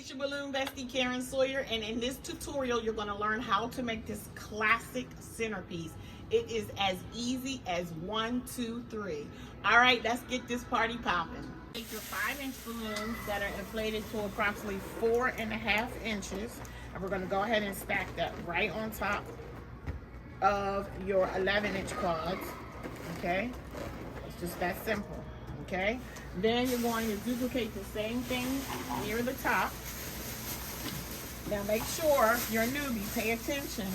It's your balloon bestie Karen Sawyer, and in this tutorial you're going to learn how to make this classic centerpiece. It is as easy as 1, 2, 3. All right, let's get this party popping. Take your 5-inch balloons that are inflated to approximately 4.5 inches, and we're going to go ahead and stack that right on top of your 11-inch quads. Okay, it's just that simple. Okay, then you're going to duplicate the same thing near the top. Now make sure you're a newbie, pay attention,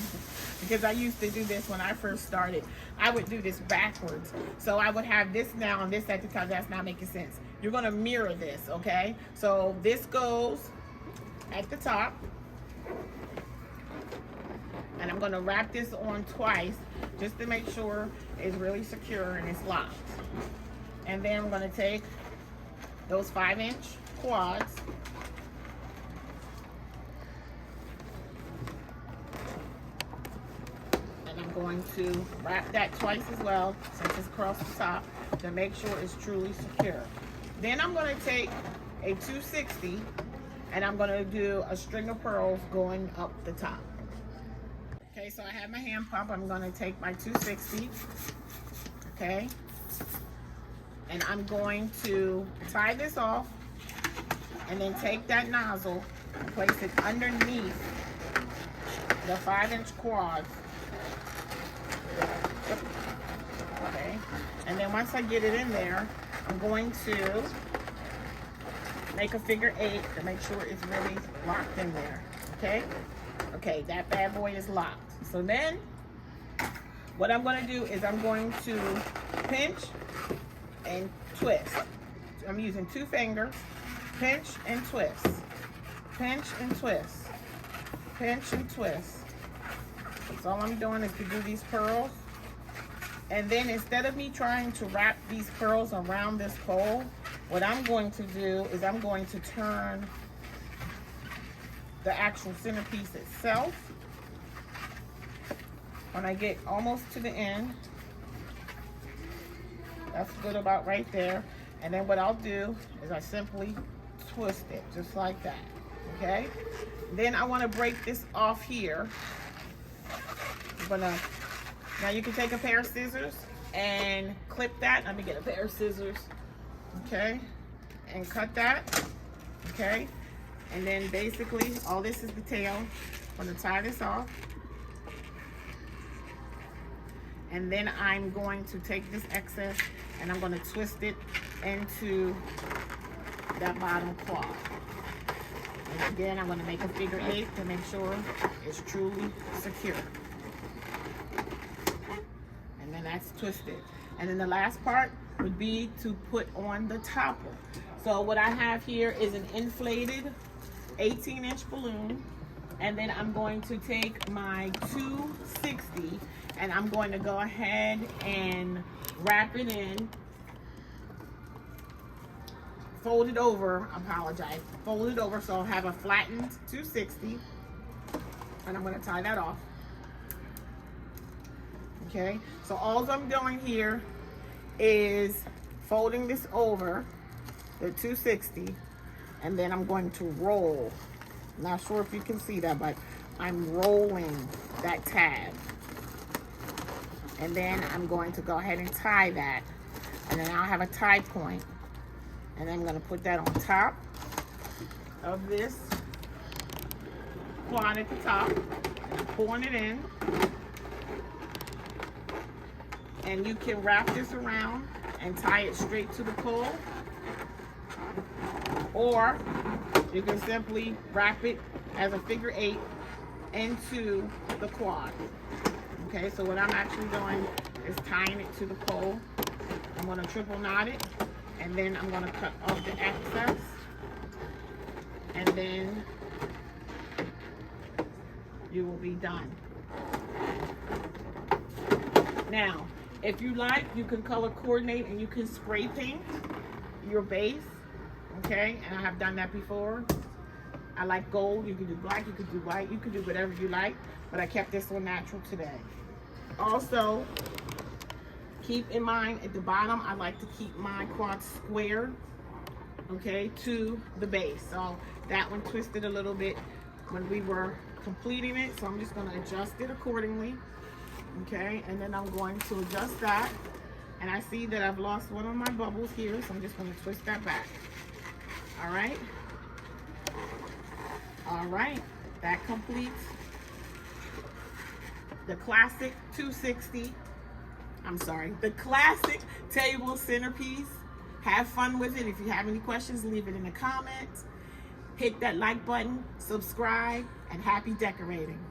because I used to do this when I first started. I would do this backwards. So I would have this now and this at the top. That's not making sense. You're gonna mirror this, okay? So this goes at the top, and I'm gonna wrap this on twice just to make sure it's really secure and it's locked. And then I'm going to take those 5-inch quads and I'm going to wrap that twice as well, since it's across the top, to make sure it's truly secure. Then I'm going to take a 260 and I'm going to do a string of pearls going up the top. Okay, so I have my hand pump. I'm going to take my 260, okay, and I'm going to tie this off and then take that nozzle and place it underneath the 5-inch quad. Okay, and then once I get it in there, I'm going to make a figure 8 to make sure it's really locked in there. Okay, okay, that bad boy is locked. So then what I'm going to do is I'm going to pinch and twist. I'm using 2 fingers. Pinch and twist. Pinch and twist. Pinch and twist. So all I'm doing is to do these pearls. And then instead of me trying to wrap these pearls around this pole, what I'm going to do is I'm going to turn the actual centerpiece itself. When I get almost to the end, that's good about right there. And then what I'll do is I simply twist it just like that. Okay, then I want to break this off here. Now you can take a pair of scissors and clip that. Let me get a pair of scissors. Okay, and cut that. Okay, and then basically all this is the tail. I'm going to tie this off. And then I'm going to take this excess and I'm going to twist it into that bottom quad. And again, I'm going to make a figure 8 to make sure it's truly secure. And then that's twisted. And then the last part would be to put on the topper. So what I have here is an inflated 18-inch balloon. And then I'm going to take my 260 and I'm going to go ahead and wrap it in, fold it over, fold it over so I'll have a flattened 260, and I'm going to tie that off. Okay, so all I'm doing here is folding this over the 260, and then I'm going to roll. Not sure if you can see that, but I'm rolling that tab. And then I'm going to go ahead and tie that. And then I'll have a tie point. And then I'm going to put that on top of this quad at the top. I'm pulling it in. And you can wrap this around and tie it straight to the pole. Or you can simply wrap it as a figure 8 into the quad. Okay, so what I'm actually doing is tying it to the pole. I'm going to triple knot it, and then I'm going to cut off the excess, and then you will be done. Now, if you like, you can color coordinate and you can spray paint your base. Okay, and I have done that before. I like gold. You can do black, you can do white, you can do whatever you like, but I kept this one natural today. Also, keep in mind at the bottom, I like to keep my quad square okay, to the base. So that one twisted a little bit when we were completing it, so I'm just going to adjust it accordingly. Okay, and then I'm going to adjust that, and I see that I've lost one of my bubbles here, so I'm just going to twist that back. All right, that completes the classic 260, the classic table centerpiece. Have fun with it. If you have any questions, leave it in the comments. Hit that like button, subscribe, and happy decorating.